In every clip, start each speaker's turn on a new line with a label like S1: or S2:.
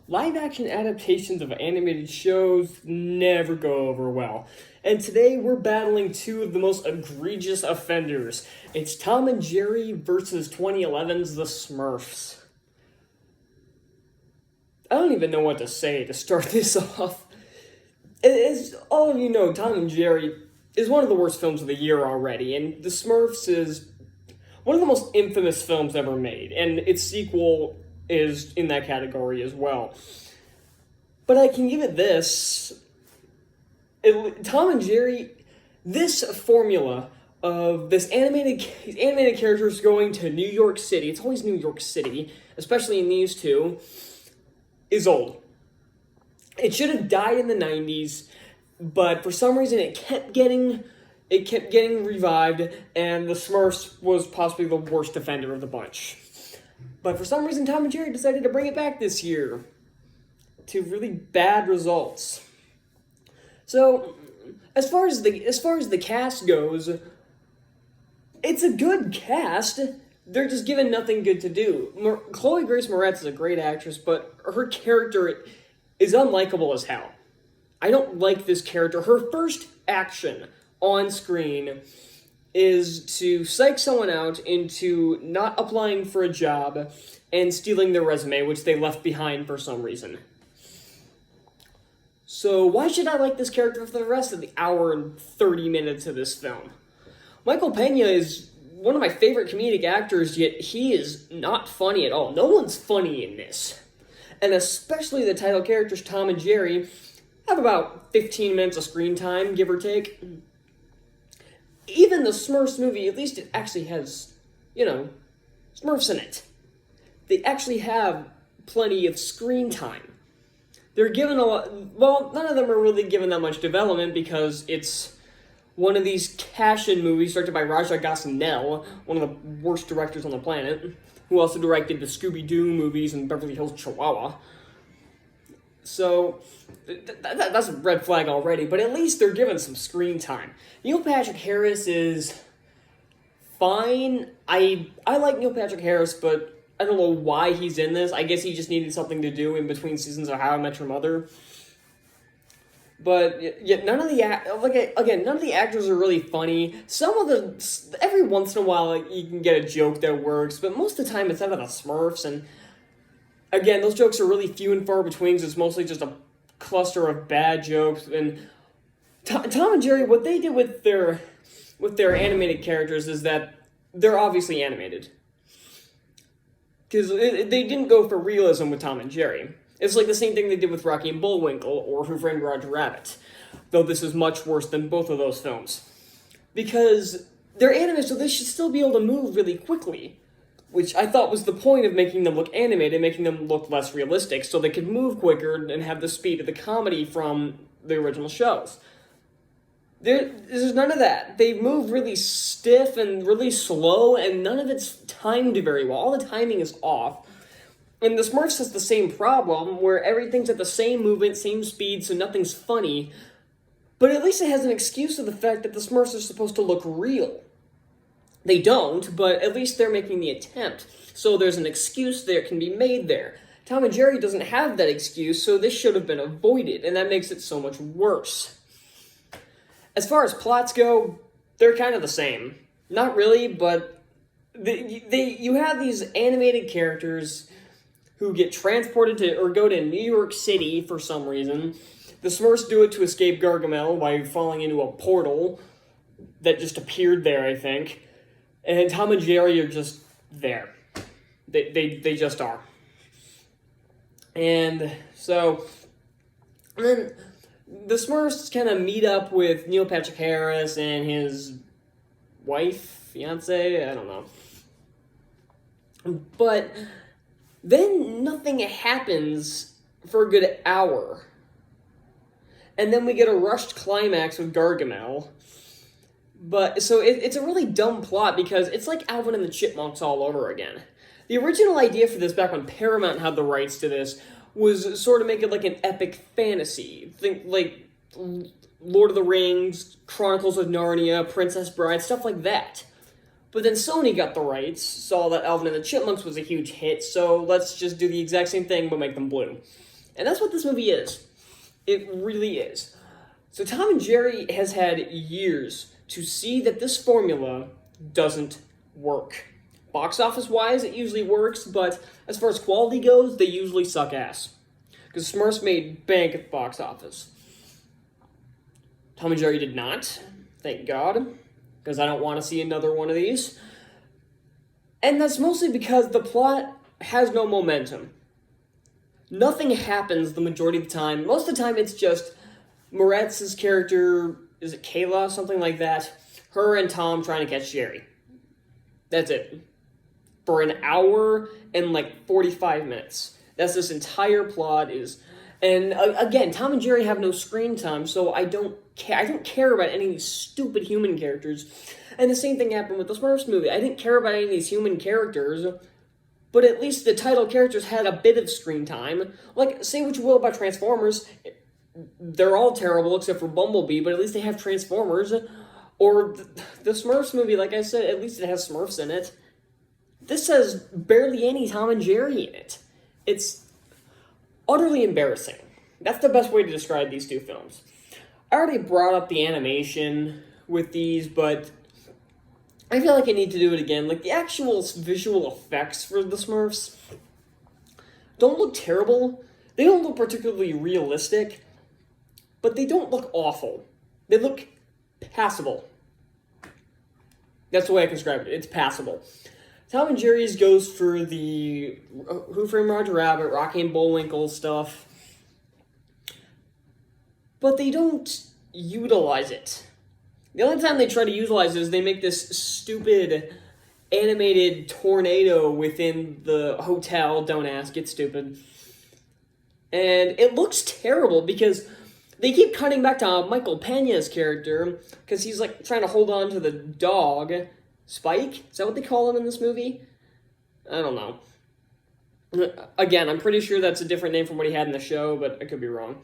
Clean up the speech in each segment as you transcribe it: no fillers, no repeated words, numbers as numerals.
S1: live-action adaptations of animated shows never go over well. And today we're battling two of the most egregious offenders. It's Tom and Jerry versus 2011's The Smurfs. I don't even know what to say to start this off. As all of you know, Tom and Jerry is one of the worst films of the year already, and The Smurfs is one of the most infamous films ever made, and its sequel is in that category as well. But I can give it this. Tom and Jerry, this formula of this animated characters going to New York City, it's always New York City, especially in these two, is old. It should have died in the 90s, but for some reason it kept getting revived, and the Smurfs was possibly the worst offender of the bunch. But for some reason, Tom and Jerry decided to bring it back this year to really bad results. So, as far as the cast goes, it's a good cast. They're just given nothing good to do. Chloe Grace Moretz is a great actress, but her character is unlikable as hell. I don't like this character. Her first action on screen is to psych someone out into not applying for a job and stealing their resume, which they left behind for some reason. So why should I like this character for the rest of the hour and 30 minutes of this film? Michael Pena is one of my favorite comedic actors, yet he is not funny at all. No one's funny in this. And especially the title characters, Tom and Jerry, have about 15 minutes of screen time, give or take. Even the Smurfs movie, at least it actually has, Smurfs in it. They actually have plenty of screen time. They're given a lot, well, none of them are really given that much development because it's one of these cash-in movies directed by Raja Gosnell, one of the worst directors on the planet, who also directed the Scooby-Doo movies and Beverly Hills Chihuahua. So, that's a red flag already, but at least they're given some screen time. Neil Patrick Harris is fine. I like Neil Patrick Harris, but I don't know why he's in this. I guess he just needed something to do in between seasons of How I Met Your Mother. But yet none of the actors are really funny. Every once in a while you can get a joke that works, but most of the time it's out of the Smurfs, and again, those jokes are really few and far between, so it's mostly just a cluster of bad jokes. And Tom and Jerry, what they did with their animated characters is that they're obviously animated. Because they didn't go for realism with Tom and Jerry. It's like the same thing they did with Rocky and Bullwinkle or Who Framed Roger Rabbit. Though this is much worse than both of those films. Because they're animated, so they should still be able to move really quickly. Which I thought was the point of making them look animated, making them look less realistic, so they could move quicker and have the speed of the comedy from the original shows. There's none of that. They move really stiff and really slow, and none of it's timed very well. All the timing is off. And the Smurfs has the same problem, where everything's at the same movement, same speed, so nothing's funny. But at least it has an excuse of the fact that the Smurfs are supposed to look real. They don't, but at least they're making the attempt. So there's an excuse that can be made there. Tom and Jerry doesn't have that excuse, so this should have been avoided, and that makes it so much worse. As far as plots go, they're kind of the same. Not really, but you have these animated characters who get transported to, or go to New York City for some reason. The Smurfs do it to escape Gargamel by falling into a portal that just appeared there, I think. And Tom and Jerry are just there. They just are. And so, and then the Smurfs kind of meet up with Neil Patrick Harris and his wife, fiance, I don't know. But then nothing happens for a good hour. And then we get a rushed climax with Gargamel. But, so it's a really dumb plot because it's like Alvin and the Chipmunks all over again. The original idea for this, back when Paramount had the rights to this, was sort of make it like an epic fantasy. Think like Lord of the Rings, Chronicles of Narnia, Princess Bride, stuff like that. But then Sony got the rights, saw that Alvin and the Chipmunks was a huge hit, so let's just do the exact same thing but make them blue. And that's what this movie is. It really is. So Tom and Jerry has had years to see that this formula doesn't work. Box office wise, it usually works, but as far as quality goes, they usually suck ass. Because Smurfs made bank at the box office. Tom and Jerry did not, thank God, because I don't want to see another one of these. And that's mostly because the plot has no momentum. Nothing happens the majority of the time. Most of the time, it's just Moretz's character, is it Kayla, something like that? Her and Tom trying to catch Jerry. That's it. For an hour and like 45 minutes. That's this entire plot is. And again, Tom and Jerry have no screen time, so I don't care about any of these stupid human characters. And the same thing happened with the Smurfs movie. I didn't care about any of these human characters, but at least the title characters had a bit of screen time. Like, say what you will about Transformers, they're all terrible except for Bumblebee, but at least they have Transformers. Or the Smurfs movie, like I said, at least it has Smurfs in it. This has barely any Tom and Jerry in it. It's utterly embarrassing. That's the best way to describe these two films. I already brought up the animation with these, but I feel like I need to do it again. Like, the actual visual effects for the Smurfs don't look terrible. They don't look particularly realistic, but they don't look awful. They look passable. That's the way I can describe it. It's passable. Tom and Jerry's goes for the Who Framed Roger Rabbit, Rocky and Bullwinkle stuff, but they don't utilize it. The only time they try to utilize it is they make this stupid animated tornado within the hotel. Don't ask, it's stupid. And it looks terrible because they keep cutting back to Michael Peña's character because he's like trying to hold on to the dog. Spike? Is that what they call him in this movie? I don't know. Again, I'm pretty sure that's a different name from what he had in the show, but I could be wrong.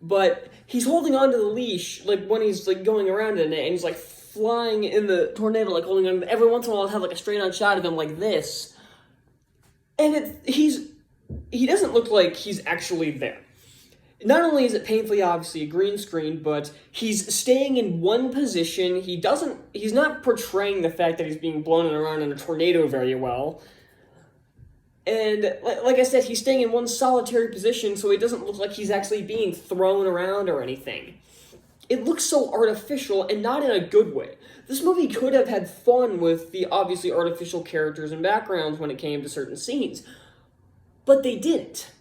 S1: But he's holding on to the leash, like, when he's, like, going around in it, and he's, like, flying in the tornado, like, holding on. Every once in a while, I'll have, like, a straight-on shot of him like this. And he doesn't look like he's actually there. Not only is it painfully, obviously, a green screen, but he's staying in one position. He's not portraying the fact that he's being blown around in a tornado very well. And, like I said, he's staying in one solitary position, so it doesn't look like he's actually being thrown around or anything. It looks so artificial, and not in a good way. This movie could have had fun with the obviously artificial characters and backgrounds when it came to certain scenes, but they didn't.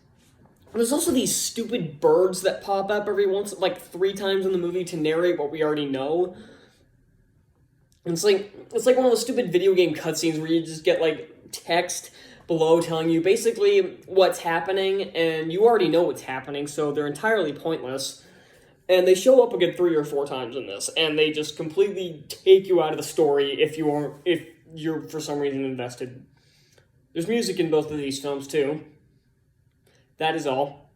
S1: There's also these stupid birds that pop up every once, like 3 times in the movie to narrate what we already know. And it's like one of those stupid video game cutscenes where you just get like text below telling you basically what's happening, and you already know what's happening, so they're entirely pointless. And they show up a good 3 or 4 times in this, and they just completely take you out of the story if you're for some reason invested. There's music in both of these films too. That is all.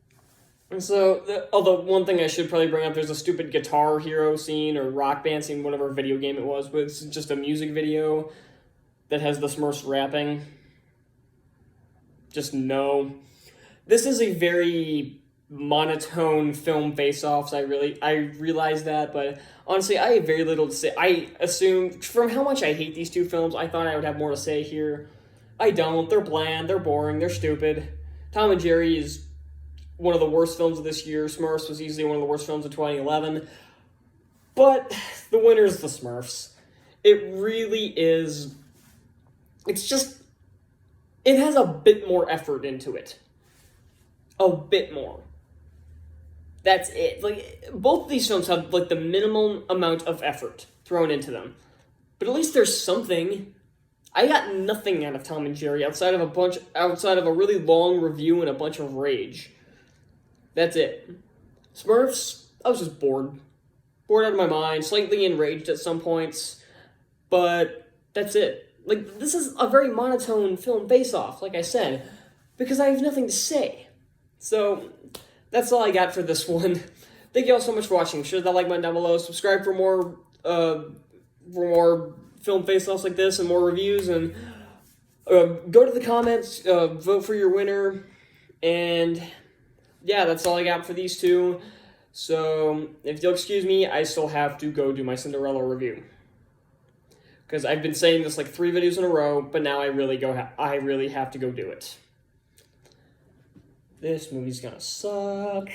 S1: And so, although one thing I should probably bring up, there's a stupid Guitar Hero scene or Rock Band scene, whatever video game it was, but it's just a music video that has the Smurfs rapping. Just no. This is a very monotone film face-offs. I realize that, but honestly, I have very little to say. I assume, from how much I hate these two films, I thought I would have more to say here. I don't. They're bland, they're boring, they're stupid. Tom and Jerry is one of the worst films of this year. Smurfs was easily one of the worst films of 2011. But the winner is the Smurfs. It really is. It's just, it has a bit more effort into it. A bit more. That's it. Like, both of these films have like the minimum amount of effort thrown into them. But at least there's something. I got nothing out of Tom and Jerry outside of a really long review and a bunch of rage. That's it. Smurfs, I was just bored. Bored out of my mind, slightly enraged at some points, but that's it. Like, this is a very monotone film face-off, like I said, because I have nothing to say. So, that's all I got for this one. Thank you all so much for watching. Share that like button down below. Subscribe for more film face-offs like this and more reviews. And go to the comments, vote for your winner. And yeah, that's all I got for these two. So if you'll excuse me, I still have to go do my Cinderella review. Because I've been saying this like 3 videos in a row, but now I really have to go do it. This movie's gonna suck.